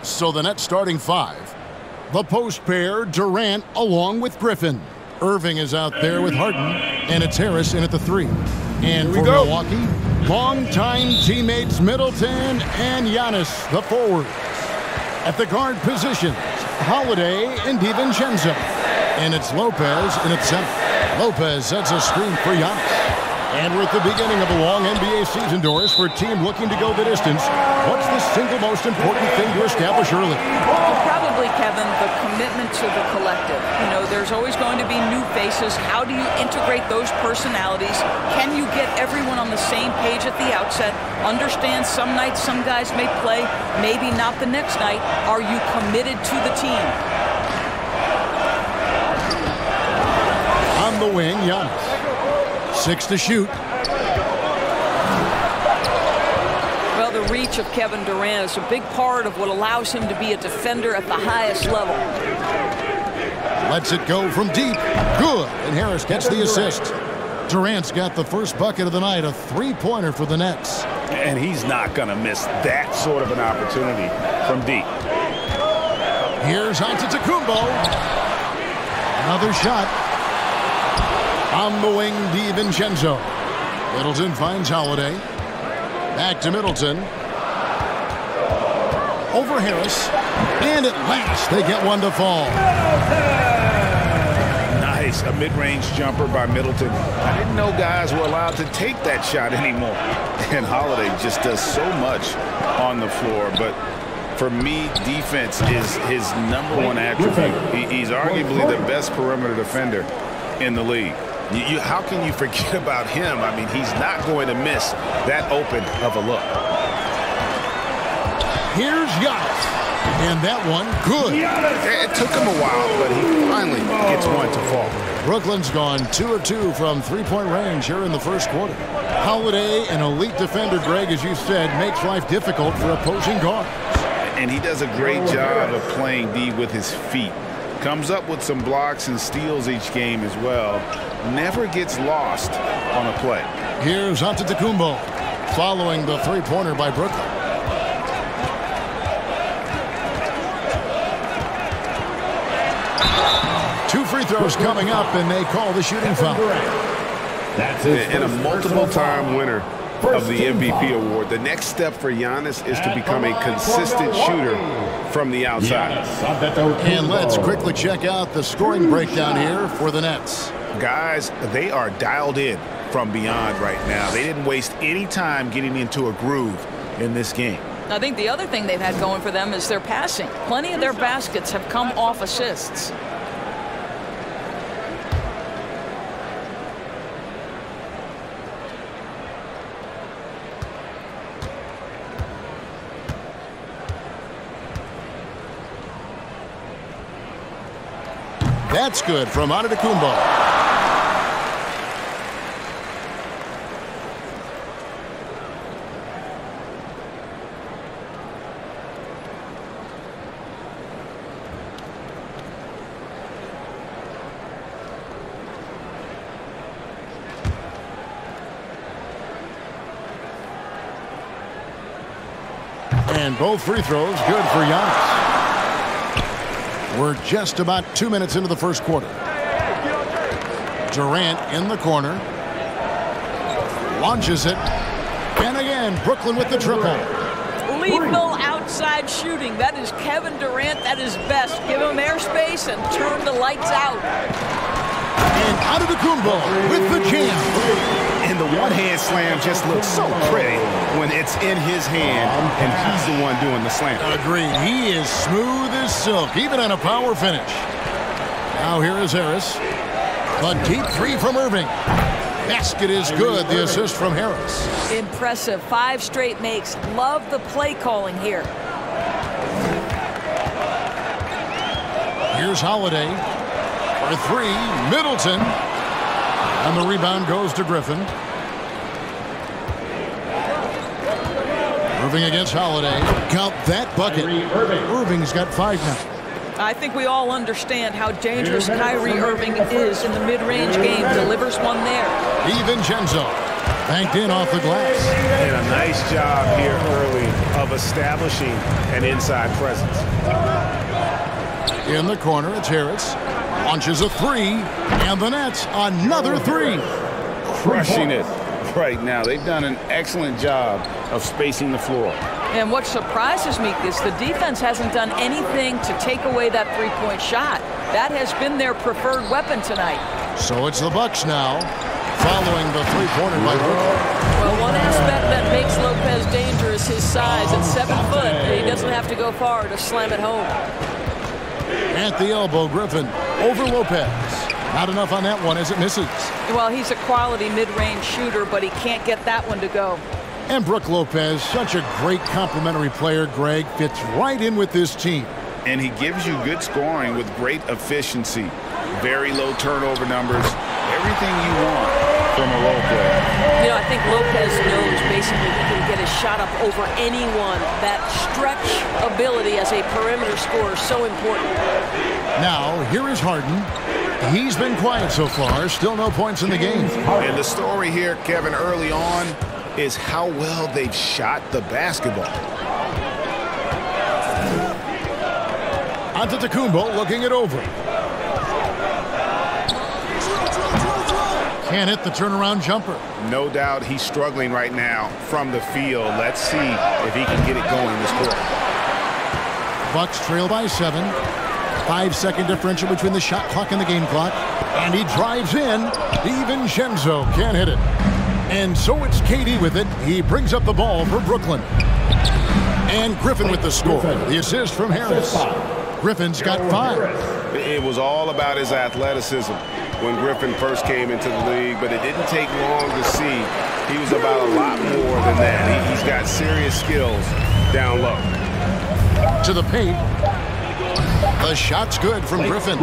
So the Nets starting five. The post pair, Durant along with Griffin. Irving is out there with Harden, and it's Harris in at the 3. And for Milwaukee, longtime teammates Middleton and Giannis, the forwards. At the guard positions, Holiday and DiVincenzo. And it's Lopez in at center. Lopez sets a screen for Giannis. And we're at the beginning of a long NBA season, Doris, for a team looking to go the distance. What's the single most important thing to establish early? Well, probably, Kevin, the commitment to the collective. You know, there's always going to be new faces. How do you integrate those personalities? Can you get everyone on the same page at the outset? Understand some nights some guys may play, maybe not the next night. Are you committed to the team? On the wing, Giannis. 6 to shoot. Well, the reach of Kevin Durant is a big part of what allows him to be a defender at the highest level. Lets it go from deep. Good. And Harris gets the assist. Durant's got the first bucket of the night, a three-pointer for the Nets. And he's not going to miss that sort of an opportunity from deep. Here's Antetokounmpo. Another shot. On the wing, DiVincenzo. Middleton finds Holiday. Back to Middleton. Over Harris. And at last, they get one to fall. Nice. A mid-range jumper by Middleton. I didn't know guys were allowed to take that shot anymore. And Holiday just does so much on the floor. But for me, defense is his #1 attribute. He's arguably the best perimeter defender in the league. How can you forget about him? I mean, he's not going to miss that open of a look. Here's Giannis. And that one, good. It took him a while, but he finally gets one to fall. Brooklyn's gone 2 of 2 from three-point range here in the first quarter. Holiday, an elite defender, Greg, as you said, makes life difficult for opposing guards. And he does a great job of playing D with his feet. Comes up with some blocks and steals each game as well. Never gets lost on a play. Here's Antetokounmpo following the three-pointer by Brooklyn. Two free throws coming up, and they call the shooting foul. And a multiple-time winner of the MVP award. The next step for Giannis is to become a consistent shooter from the outside. And let's quickly check out the scoring breakdown here for the Nets. Guys, they are dialed in from beyond right now. They didn't waste any time getting into a groove in this game. I think the other thing they've had going for them is their passing. Plenty of their baskets have come off assists. That's good from Antetokounmpo. And both free throws good for Giannis. We're just about 2 minutes into the first quarter. Durant in the corner. Launches it. And again, Brooklyn with the triple. Lethal outside shooting. That is Kevin Durant at his best. Give him airspace and turn the lights out. And Antetokounmpo with the jam. And the one-hand slam just looks so pretty when it's in his hand and he's the one doing the slam. Agreed. He is smooth as silk, even on a power finish. Now here is Harris. A deep three from Irving. Basket is good. The assist from Harris. Impressive. 5 straight makes. Love the play calling here. Here's Holiday. For 3, Middleton. And the rebound goes to Griffin. Irving against Holiday. Count that bucket. Irving's got 5 now. I think we all understand how dangerous Kyrie Irving is in the mid-range game. Delivers one there. DiVincenzo banked in off the glass. And a nice job here early of establishing an inside presence. In the corner, it's Harris. Launches a three, and the Nets another three. Crushing it right now. They've done an excellent job of spacing the floor. And what surprises me is the defense hasn't done anything to take away that three-point shot. That has been their preferred weapon tonight. So it's the Bucks now, following the three-pointer by Brooklyn. Well, one aspect that makes Lopez dangerous, his size. At 7 foot, he doesn't have to go far to slam it home. At the elbow, Griffin over Lopez. Not enough on that one as it misses. Well, he's a quality mid-range shooter, but he can't get that one to go. And Brook Lopez, such a great complimentary player, Greg, fits right in with this team. And he gives you good scoring with great efficiency. Very low turnover numbers. Everything you want from a role player. You know, I think Lopez knows basically he can get his shot up over anyone. That stretch ability as a perimeter scorer is so important. Now, here is Harden. He's been quiet so far. Still no points in the game. And the story here, Kevin, early on is how well they've shot the basketball. Antetokounmpo looking it over. Can't hit the turnaround jumper. No doubt he's struggling right now from the field. Let's see if he can get it going this quarter. Bucks trail by 7. 5-second differential between the shot clock and the game clock. And he drives in. DiVincenzo can't hit it. And so it's KD with it. He brings up the ball for Brooklyn. And Griffin with the score. The assist from Harris. Griffin's got 5. It was all about his athleticism when Griffin first came into the league, but it didn't take long to see he was about a lot more than that. He's got serious skills down low. To the paint. The shot's good from Griffin.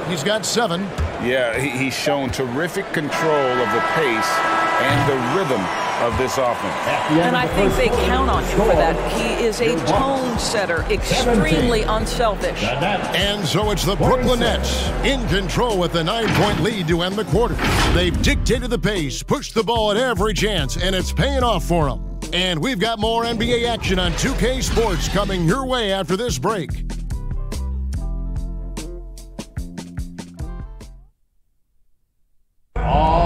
He's got 7. Yeah, he's shown terrific control of the pace and the rhythm of this offense. And I think they count on him for that. He is a tone setter, extremely unselfish. And so it's the Brooklyn Nets in control with the 9-point lead to end the quarter. They've dictated the pace, pushed the ball at every chance, and it's paying off for them. And we've got more NBA action on 2K Sports coming your way after this break.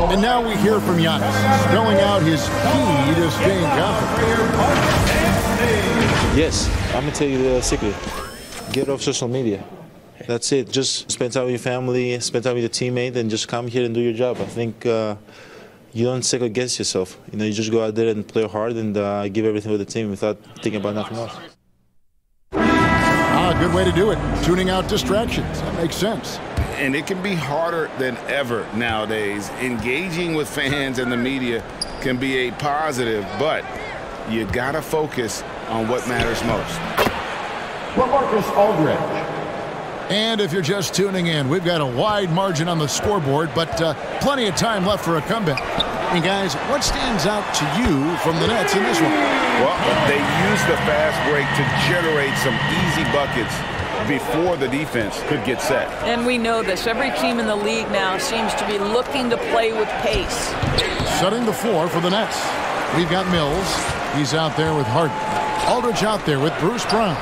And now we hear from Giannis, spelling out his key to staying confident. Yes, I'm going to tell you the secret. Get off social media. That's it. Just spend time with your family, spend time with your teammate, and just come here and do your job. I think you don't second guess yourself. You know, you just go out there and play hard and give everything with the team without thinking about nothing else. Good way to do it. Tuning out distractions. That makes sense. And it can be harder than ever nowadays. Engaging with fans and the media can be a positive, but you got to focus on what matters most. LaMarcus Aldridge. And if you're just tuning in, we've got a wide margin on the scoreboard, but plenty of time left for a comeback. And guys, what stands out to you from the Nets in this one? Well, they used the fast break to generate some easy buckets before the defense could get set. And we know this. Every team in the league now seems to be looking to play with pace. Setting the floor for the Nets. We've got Mills. He's out there with Harden. Aldridge out there with Bruce Brown.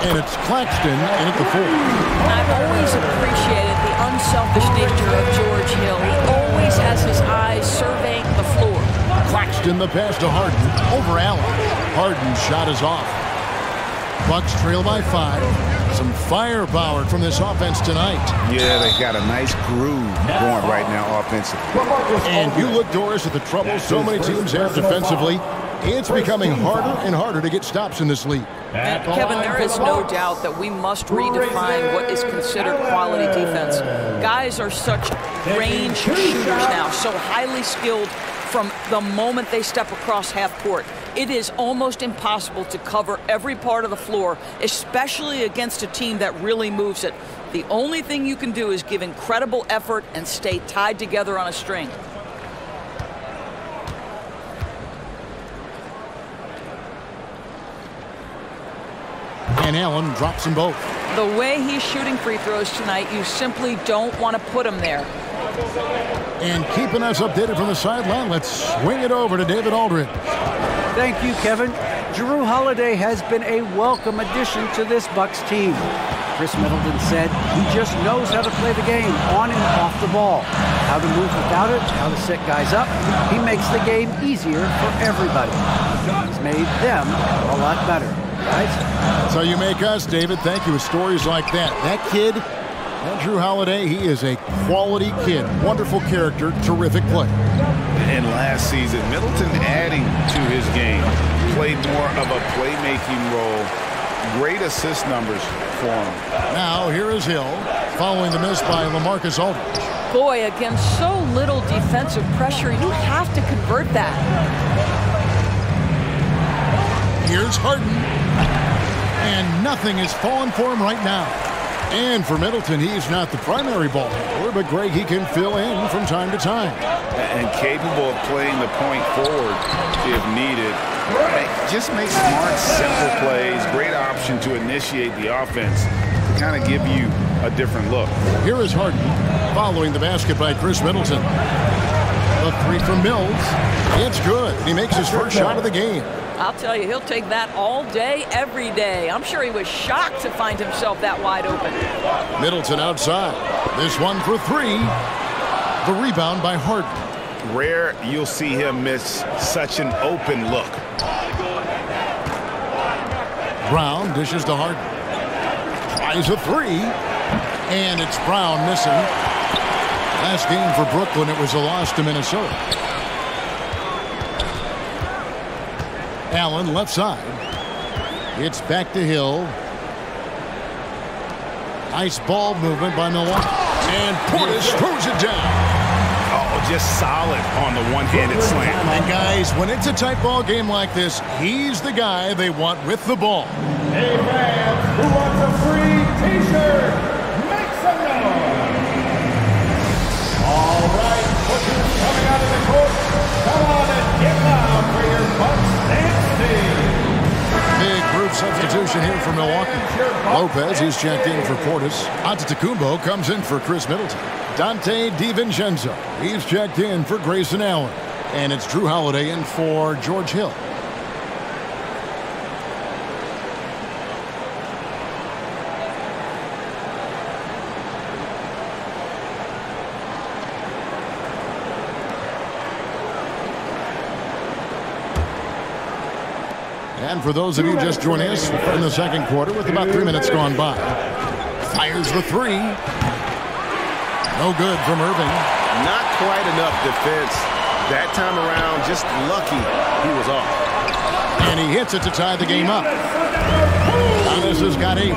And it's Claxton in at the 4. I've always appreciated the unselfish nature of George Hill. He always has his eyes surveying the floor. Claxton the pass to Harden over Allen. Harden's shot is off. Bucks trail by 5. Some firepower from this offense tonight. Yeah, they got a nice groove going right now offensively. And you look, Doris, at the trouble so many teams have defensively. It's becoming harder and harder to get stops in this league. And Kevin, there is no doubt that we must redefine what is considered quality defense. Guys are such range shooters now, so highly skilled from the moment they step across half court. It is almost impossible to cover every part of the floor, especially against a team that really moves it. The only thing you can do is give incredible effort and stay tied together on a string. And Allen drops them both. The way he's shooting free throws tonight, you simply don't want to put him there. And keeping us updated from the sideline, let's swing it over to David Aldridge. Thank you, Kevin. Jrue Holiday has been a welcome addition to this Bucks team. Chris Middleton said he just knows how to play the game on and off the ball, how to move without it, how to set guys up. He makes the game easier for everybody. He's made them a lot better, guys. So you make us, David. Thank you with stories like that. That kid, that Jrue Holiday, he is a quality kid. Wonderful character, terrific play. And last season, Middleton adding to his game, played more of a playmaking role. Great assist numbers for him. Now here is Hill, following the miss by LaMarcus Aldridge. Boy, against so little defensive pressure, you have to convert that. Here's Harden. And nothing is falling for him right now. And for Middleton, he's not the primary ball handler, but Greg, he can fill in from time to time. And capable of playing the point forward if needed. Just make smart, simple plays. Great option to initiate the offense to kind of give you a different look. Here is Harden, following the basket by Chris Middleton. The three from Mills. It's good. He makes his first shot of the game. I'll tell you, he'll take that all day, every day. I'm sure he was shocked to find himself that wide open. Middleton outside. This one for three. The rebound by Harden. Rare you'll see him miss such an open look. Brown dishes to Harden. Tries a three. And it's Brown missing. Last game for Brooklyn, it was a loss to Minnesota. Allen left side. It's back to Hill. Nice ball movement by Milwaukee. And Portis throws it down. Oh, just solid on the one-handed slam. And guys, when it's a tight ball game like this, he's the guy they want with the ball. Hey fans, who wants a free t-shirt? Make some noise. All right, pushers coming out of the court. Come on and get loud for your Bucks dance team. Big group substitution here for Milwaukee. Lopez, he's checked in for Portis. Antetokounmpo comes in for Chris Middleton. Dante DiVincenzo, he's checked in for Grayson Allen. And it's Jrue Holiday in for George Hill. And for those of you just joining us in the second quarter with about 3 minutes gone by. Fires the three. No good from Irving. Not quite enough defense. That time around, just lucky he was off. And he hits it to tie the game up. Giannis has got 8.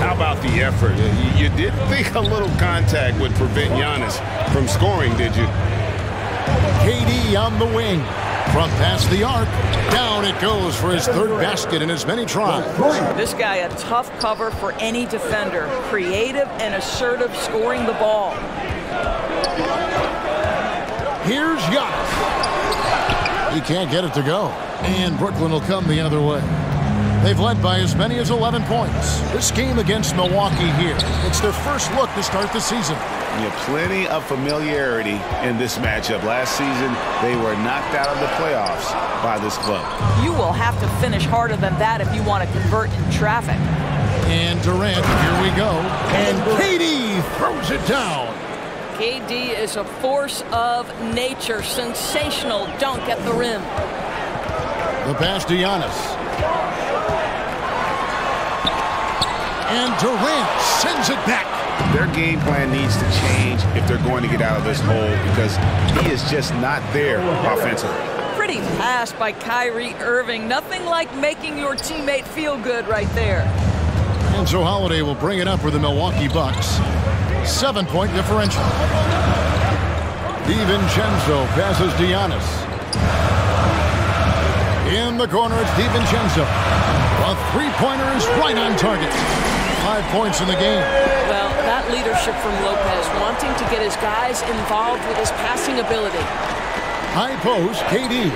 How about the effort? You did think a little contact would prevent Giannis from scoring, did you? KD on the wing. Front past the arc. Down it goes for his third basket in as many tries. This guy a tough cover for any defender. Creative and assertive scoring the ball. Here's Giannis. He can't get it to go. And Brooklyn will come the other way. They've led by as many as 11 points. This game against Milwaukee here, it's their first look to start the season. Yeah, plenty of familiarity in this matchup. Last season, they were knocked out of the playoffs by this club. You will have to finish harder than that if you want to convert in traffic. And Durant, here we go. And KD throws it down. KD is a force of nature. Sensational dunk at the rim. The pass to Giannis. And Durant sends it back. Their game plan needs to change if they're going to get out of this hole because he is just not there offensively. Pretty pass by Kyrie Irving. Nothing like making your teammate feel good right there. And so Holiday will bring it up for the Milwaukee Bucks. 7-point differential. DiVincenzo passes to Giannis. In the corner, it's DiVincenzo. A three-pointer is right on target. 5 points in the game. Well, that leadership from Lopez, wanting to get his guys involved with his passing ability. High post, KD.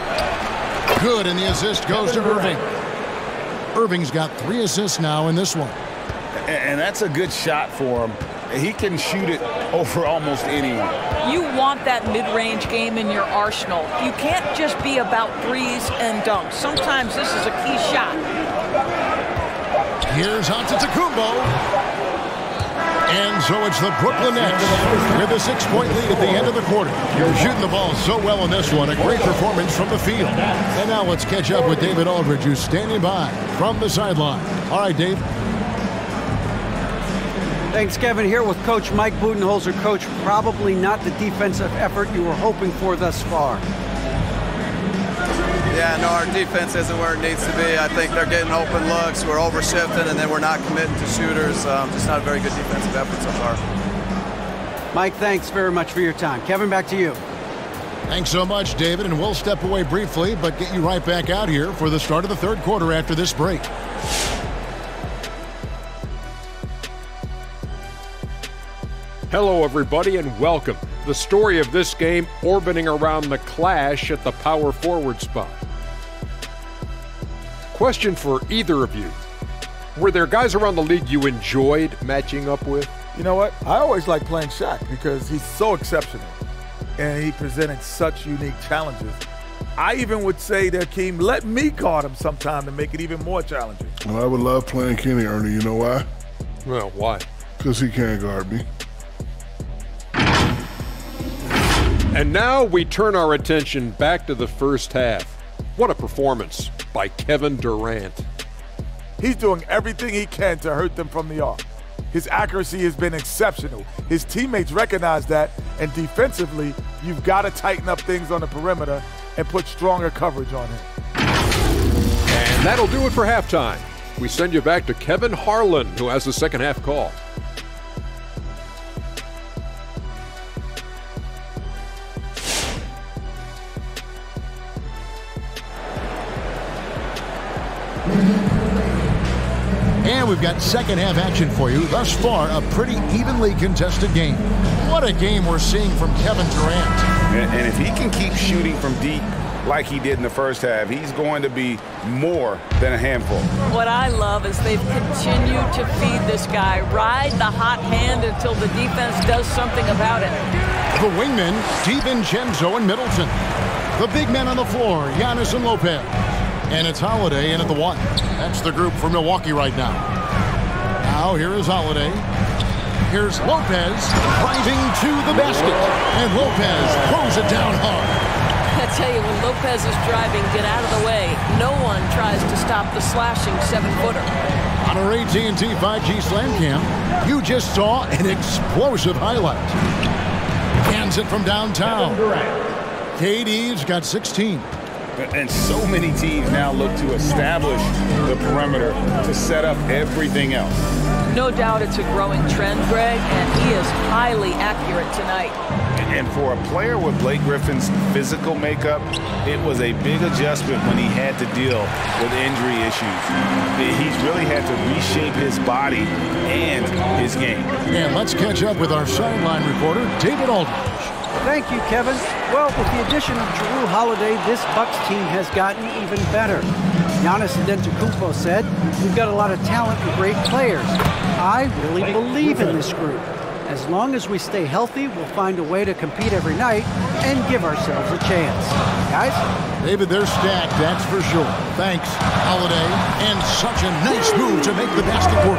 Good, and the assist goes to Irving. Irving's got 3 assists now in this one. And that's a good shot for him. He can shoot it over almost anyone. You want that mid-range game in your arsenal. You can't just be about threes and dunks. Sometimes this is a key shot. Here's Antetokounmpo. And so it's the Brooklyn Nets with a 6-point lead at the end of the quarter. You're shooting the ball so well in this one. A great performance from the field. And now let's catch up with David Aldridge, who's standing by from the sideline. All right, Dave. Thanks, Kevin. Here with Coach Mike Budenholzer. Coach, probably not the defensive effort you were hoping for thus far. Yeah, no, our defense isn't where it needs to be. I think they're getting open looks. We're overshifting, and then we're not committing to shooters. Just not a very good defensive effort so far. Mike, thanks very much for your time. Kevin, back to you. Thanks so much, David. And we'll step away briefly, but get you right back out here for the start of the third quarter after this break. Hello, everybody, and welcome. The story of this game orbiting around the clash at the power forward spot. Question for either of you. Were there guys around the league you enjoyed matching up with? You know what? I always like playing Shaq because he's so exceptional, and he presented such unique challenges. I even would say that Keem, let me guard him sometime to make it even more challenging. Well, I would love playing Kenny, Ernie. You know why? Well, why? Because he can't guard me. And now we turn our attention back to the first half. What a performance by Kevin Durant. He's doing everything he can to hurt them from the arc. His accuracy has been exceptional. His teammates recognize that, and defensively, you've got to tighten up things on the perimeter and put stronger coverage on him. And that'll do it for halftime. We send you back to Kevin Harlan, who has the second half call. And we've got second half action for you. Thus far, a pretty evenly contested game. What a game we're seeing from Kevin Durant. And if he can keep shooting from deep like he did in the first half, he's going to be more than a handful. What I love is they've continued to feed this guy, ride the hot hand until the defense does something about it. The wingmen, DiVincenzo and Middleton. The big men on the floor, Giannis and Lopez. And it's Holiday in at the one. That's the group for Milwaukee right now. Now here is Holiday. Here's Lopez driving to the basket. And Lopez throws it down hard. I tell you, when Lopez is driving, get out of the way. No one tries to stop the slashing 7-footer. On our AT&T 5G Slam Cam, you just saw an explosive highlight. Hands it from downtown. KD's got 16. And so many teams now look to establish the perimeter to set up everything else. No doubt it's a growing trend, Greg, and he is highly accurate tonight. And for a player with Blake Griffin's physical makeup, it was a big adjustment when he had to deal with injury issues. He's really had to reshape his body and his game. And let's catch up with our sideline reporter, David Aldridge. Thank you, Kevin. Well, with the addition of Jrue Holiday, this Bucks team has gotten even better. Giannis Antetokounmpo said, "We've got a lot of talent and great players. I really believe in this group. As long as we stay healthy, we'll find a way to compete every night and give ourselves a chance." Guys? David, they're stacked, that's for sure. Thanks, Holiday. And such a nice move to make the basket work.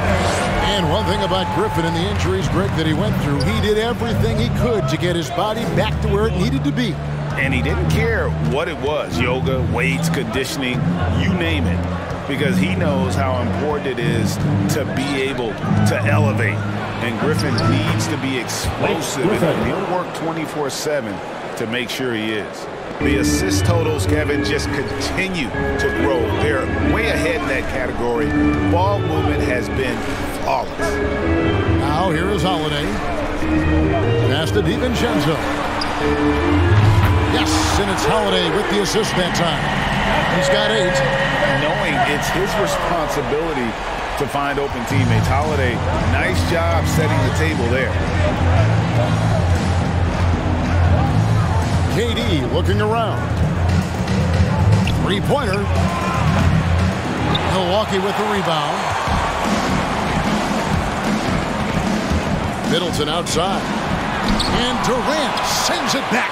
And one thing about Griffin and the injuries, Greg, that he went through, he did everything he could to get his body back to where it needed to be. And he didn't care what it was, yoga, weights, conditioning, you name it, because he knows how important it is to be able to elevate. And Griffin needs to be explosive, and he'll work 24/7 to make sure he is. The assist totals, Kevin, just continue to grow. They're way ahead in that category. Ball movement has been flawless. Now here is Holiday. Pass to DiVincenzo. Yes, and it's Holiday with the assist that time. He's got 8. Knowing it's his responsibility to find open teammates. Holiday, nice job setting the table there. KD looking around. Three-pointer. Milwaukee with the rebound. Middleton outside. And Durant sends it back.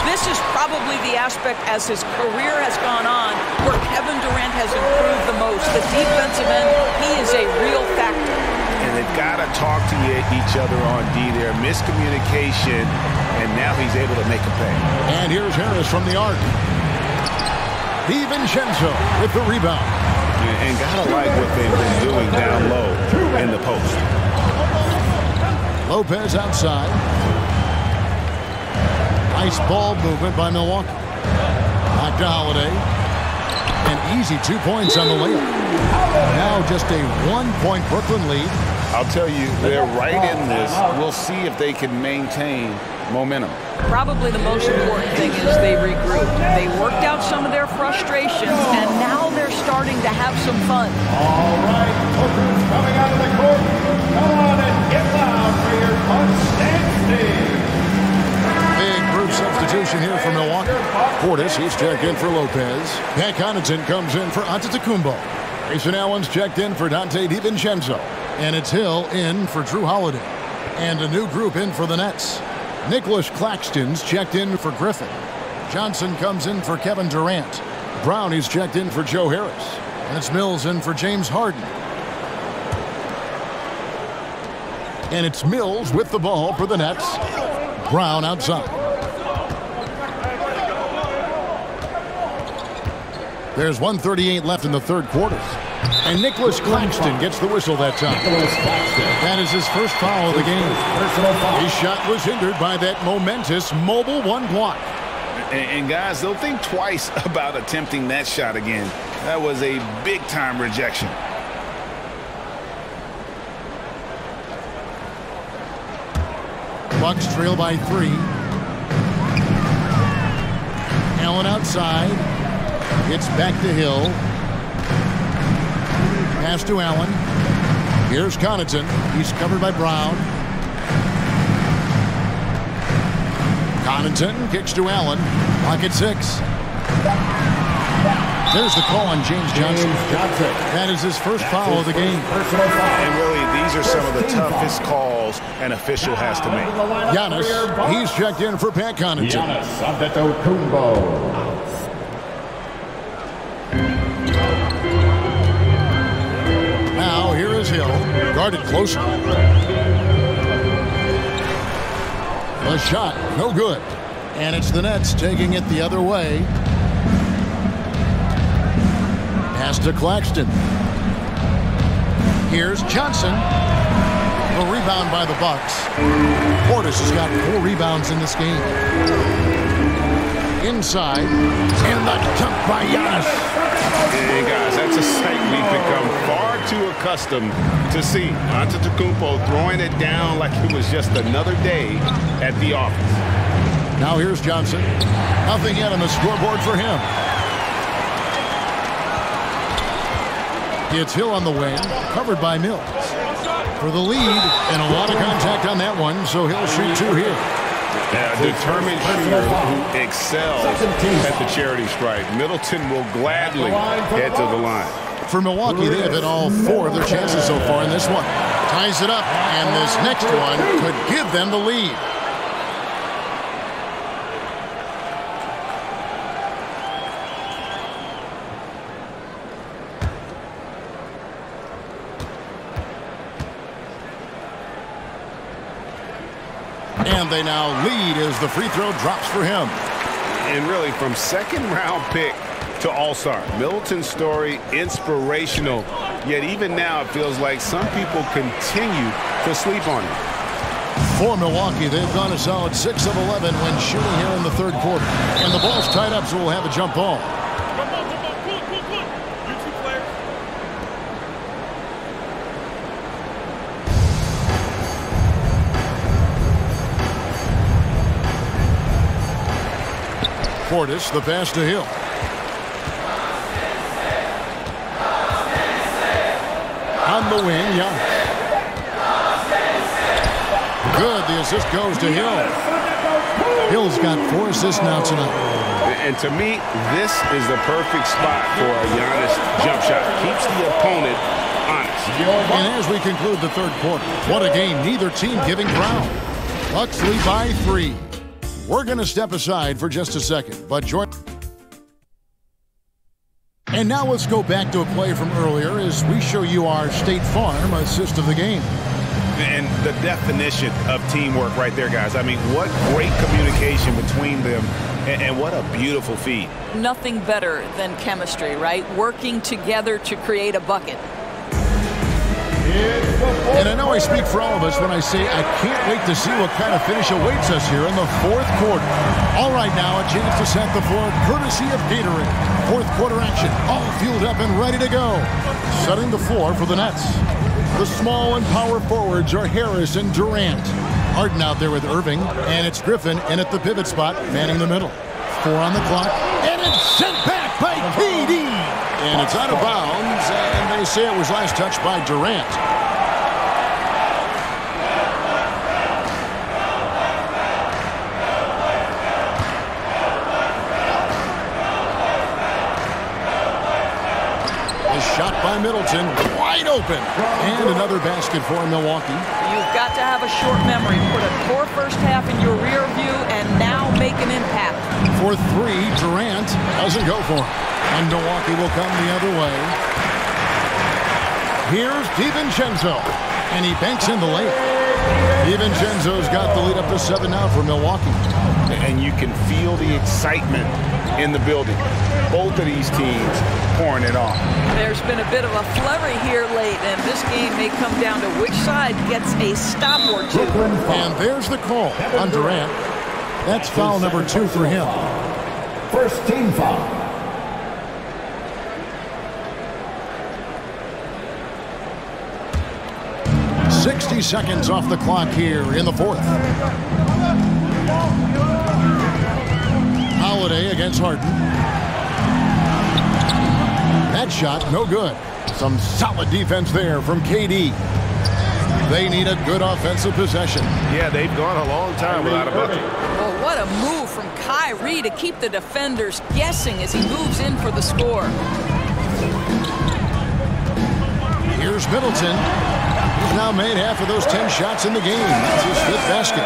This is probably the aspect as his career has gone on where Kevin Durant has improved the most. The defensive end, he is a real factor. And they've got to talk to each other on D there. Miscommunication, and now he's able to make a pay. And here's Harris from the arc. DiVincenzo with the rebound. And gotta like what they've been doing down low in the post. Lopez outside. Nice ball movement by Milwaukee. Back to Holiday. An easy 2 points on the layup. Now just a 1-point Brooklyn lead. I'll tell you, they're right in this. We'll see if they can maintain momentum. Probably the most important thing is they regrouped. They worked out some of their frustrations, and now they're starting to have some fun. All right, Booker's coming out of the court. Come on and get loud for your punch and Big group substitution here for Milwaukee. Portis, he's checked in for Lopez. Pat Connaughton comes in for Antetokounmpo. Grayson Allen's checked in for Dante DiVincenzo. And it's Hill in for Drew Holiday. And a new group in for the Nets. Nicholas Claxton's checked in for Griffin. Johnson comes in for Kevin Durant. Brown, he's checked in for Joe Harris. And it's Mills in for James Harden. And it's Mills with the ball for the Nets. Brown outside. There's 1:38 left in the third quarter. And Nicholas Claxton gets the whistle that time. That is his first foul of the game. His shot was hindered by that momentous mobile one block. And guys, they'll think twice about attempting that shot again. That was a big-time rejection. Bucks trail by 3. Allen outside. It's back to Hill. Pass to Allen. Here's Connaughton. He's covered by Brown. Connaughton kicks to Allen. Pocket 6. There's the call on James Johnson. That is his first foul of the game. And really, these are some of the toughest calls an official has to make. Giannis, he's checked in for Pat Connaughton. Giannis Antetokounmpo. Now here is Hill, guarded closer. The shot, no good. And it's the Nets taking it the other way. Pass to Claxton. Here's Johnson. The rebound by the Bucks. Portis has got 4 rebounds in this game. Inside, and the dunk by Giannis. Hey guys, that's a sight we've become far too accustomed to see. Antetokounmpo throwing it down like it was just another day at the office. Now here's Johnson. Nothing yet on the scoreboard for him. It's Hill on the wing, covered by Mills. For the lead, and a lot of contact on that one, so he'll shoot 2 here. A determined shooter who excels at the charity stripe. Middleton will gladly head to the line. For Milwaukee, they have hit all 4 of their chances so far in this one. Ties it up, and this next one could give them the lead. And they now lead as the free throw drops for him. And really, from second-round pick to all-star, Middleton's story inspirational. Yet even now, it feels like some people continue to sleep on him. For Milwaukee, they've gone a solid 6 of 11 when shooting here in the third quarter. And the ball's tied up, so we'll have a jump ball. Portis, the pass to Hill. On the wing, Giannis. Good, the assist goes to Hill. Hill's got 4 assists now tonight. And to me, this is the perfect spot for a Giannis jump shot. Keeps the opponent honest. And as we conclude the third quarter, what a game, neither team giving ground. Bucks lead by 3. We're going to step aside for just a second, but join. And now let's go back to a play from earlier as we show you our State Farm assist of the game. And the definition of teamwork right there, guys. I mean, what great communication between them, and what a beautiful feed. Nothing better than chemistry, right? Working together to create a bucket. And I know I speak for all of us when I say I can't wait to see what kind of finish awaits us here in the fourth quarter. All right, now a chance to set the floor courtesy of Gatorade. Fourth quarter action, all fueled up and ready to go. Setting the floor for the Nets. The small and power forwards are Harris and Durant. Harden out there with Irving, and it's Griffin in at the pivot spot, manning the middle. 4 on the clock, and it's sent back by KD. And it's out of bounds, and they say it was last touched by Durant. A shot by Middleton, wide open. And another basket for Milwaukee. You've got to have a short memory. Put a poor first half in your rear view and now make an impact. For 3, Durant doesn't go for it. And Milwaukee will come the other way. Here's DiVincenzo. And he banks in the layup. DiVincenzo's got the lead up to 7 now for Milwaukee. And you can feel the excitement in the building. Both of these teams pouring it on. There's been a bit of a flurry here late, and this game may come down to which side gets a stop or 2. And there's the call on Durant. That's foul number 2 for him. First team foul. .60 seconds off the clock here in the fourth. Holiday against Harden. That shot, no good. Some solid defense there from KD. They need a good offensive possession. Yeah, they've gone a long time without a bucket. Well, what a move from Kyrie to keep the defenders guessing as he moves in for the score. Here's Middleton. He's now made half of those 10 shots in the game. That's his 5th basket.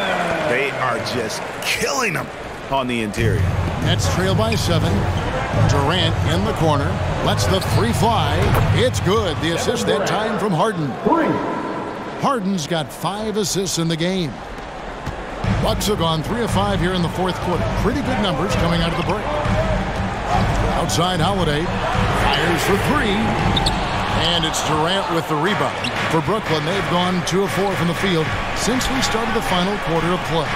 They are just killing them on the interior. Nets trail by 7. Durant in the corner. Lets the 3 fly. It's good. The assist that time from Harden. Harden's got 5 assists in the game. Bucks have gone 3 of 5 here in the fourth quarter. Pretty good numbers coming out of the break. Outside Holiday. Fires for 3. And it's Durant with the rebound. For Brooklyn, they've gone 2 of 4 from the field since we started the final quarter of play.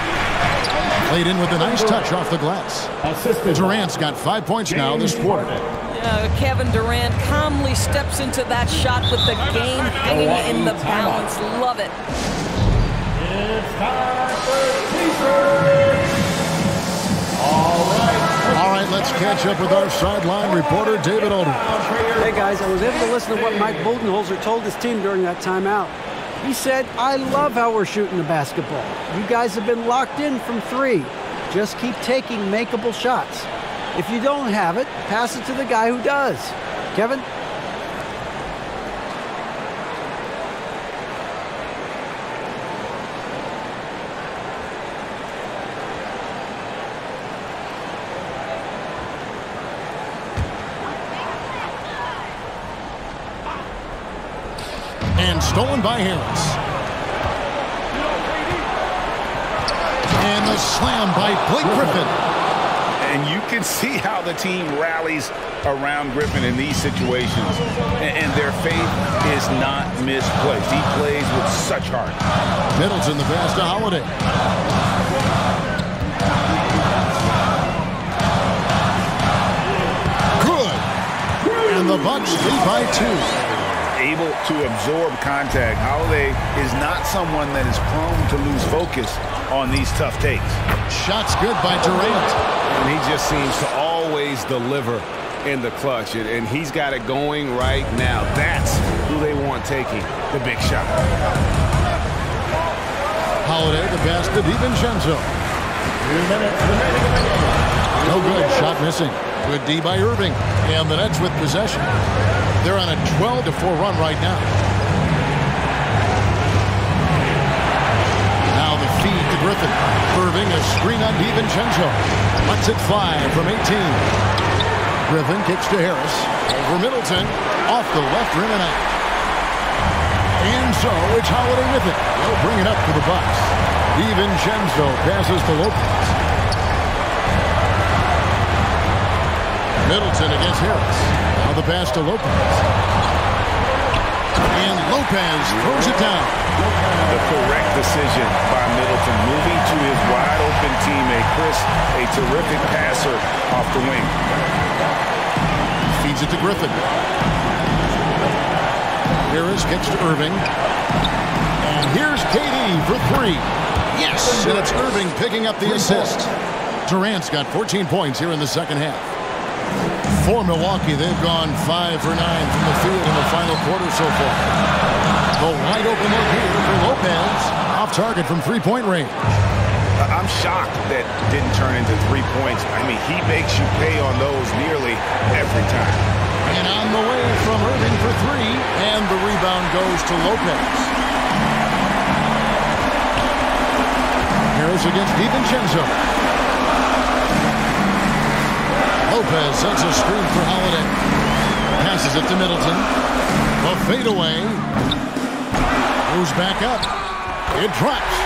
Played in with a nice touch off the glass. Durant's got 5 points now this quarter. Kevin Durant calmly steps into that shot with the game hanging in the balance. Love it. It's time for All right, let's catch up with our sideline reporter, David Aldridge. Hey, guys, I was able to listen to what Mike Budenholzer told his team during that timeout. He said, I love how we're shooting the basketball. You guys have been locked in from 3. Just keep taking makeable shots. If you don't have it, pass it to the guy who does. Kevin? And stolen by Harris. And the slam by Blake Griffin. And you can see how the team rallies around Griffin in these situations. And their faith is not misplaced. He plays with such heart. Middleton the pass to Holiday. Good. And the Bucks lead by 2. Able to absorb contact. Holiday is not someone that is prone to lose focus on these tough takes. Shots good by Durant. And he just seems to always deliver in the clutch. And he's got it going right now. That's who they want taking the big shot. Holiday the pass to DiVincenzo. 2 minutes remaining in the game. No good. Shot missing. Good D by Irving. And the Nets with possession. They're on a 12-4 run right now. Now the feed to Griffin. Irving, a screen on DiVincenzo. Lets it fly from 18. Griffin kicks to Harris. Over Middleton. Off the left rim and out. And so it's Holiday with it. They'll bring it up for the Bucks. DiVincenzo passes to Lopez. Middleton against Harris. Now the pass to Lopez. And Lopez throws it down. The correct decision by Middleton, moving to his wide-open teammate, Chris, a terrific passer off the wing. Feeds it to Griffin. Harris kicks to Irving. And here's KD for three. Yes, and it's Irving picking up the assist. Durant's got 14 points here in the second half. For Milwaukee, they've gone 5 for 9 from the field in the final quarter so far. The wide open look here for Lopez. Off target from three-point range. I'm shocked that didn't turn into 3 points. I mean, he makes you pay on those nearly every time. And on the way from Irving for three, and the rebound goes to Lopez. Harris against DiVincenzo. Lopez sets a screen for Holiday. Passes it to Middleton. The fadeaway. Goes back up. It drops.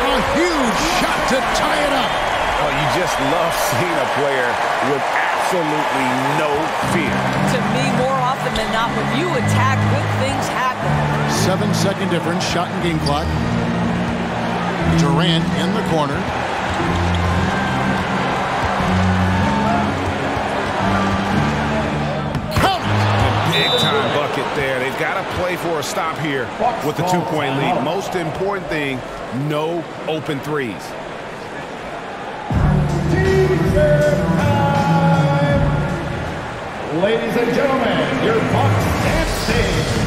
A huge shot to tie it up. Oh, you just love seeing a player with absolutely no fear. To me, more often than not, when you attack, good things happen. 7-second difference, shot and game clock. Durant in the corner. Big-time bucket there. They've got to play for a stop here with the 2-point lead. Most important thing, no open threes. Ladies and gentlemen, your Bucks dancing.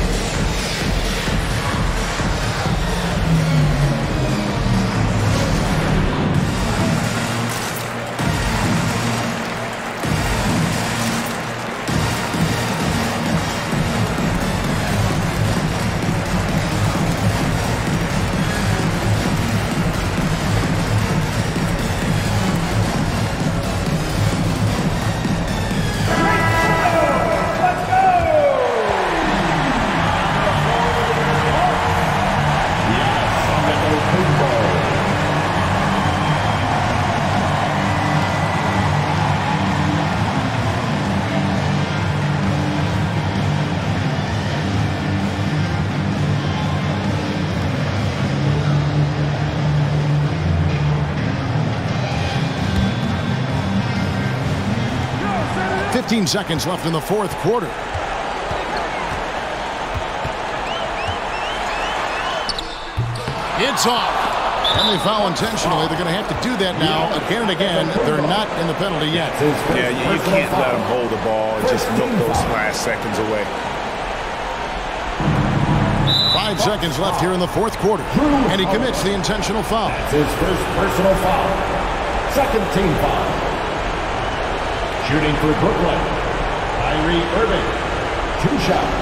15 seconds left in the fourth quarter. It's off. And they foul intentionally. They're going to have to do that now again and again. They're not in the penalty yet. Yeah, you can't let them hold the ball and just milk those last seconds away. 5 seconds left here in the fourth quarter. And he commits the intentional foul. That's his first personal foul. Second team foul. Shooting for Brooklyn, Kyrie Irving. 2 shots.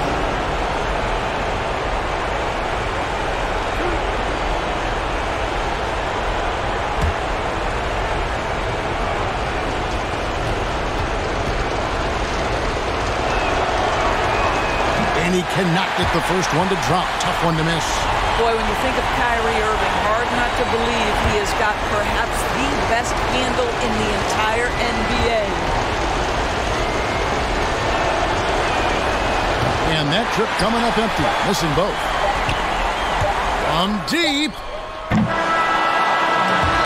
And he cannot get the first one to drop. Tough one to miss. Boy, when you think of Kyrie Irving, hard not to believe he has got perhaps the best handle in the entire NBA. And that trip coming up empty, missing both. From deep.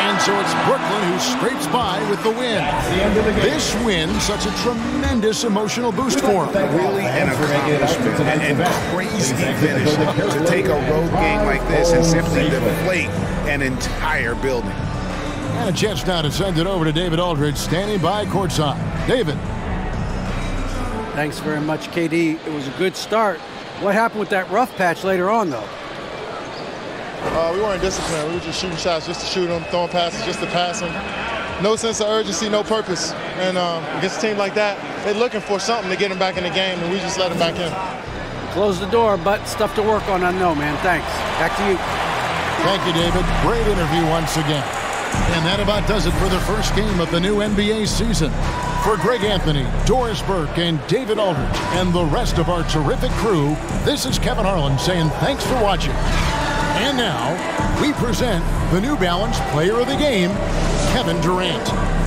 And so it's Brooklyn who scrapes by with the win. This win, such a tremendous emotional boost for him. Really an accomplishment and crazy finish to take a road game like this and simply deflate an entire building. And a chance now to send it over to David Aldridge, standing by courtside. David. Thanks very much, KD. It was a good start. What happened with that rough patch later on, though? We weren't disciplined. We were just shooting shots just to shoot them, throwing passes just to pass them. No sense of urgency, no purpose. And against a team like that, they're looking for something to get them back in the game, and we just let them back in. close the door, but stuff to work on, I know, man. Thanks. Back to you. Thank you, David. Great interview once again. And that about does it for the first game of the new NBA season. For Greg Anthony, Doris Burke, and David Aldridge, and the rest of our terrific crew, this is Kevin Harlan saying thanks for watching. And now, we present the New Balance Player of the Game, Kevin Durant.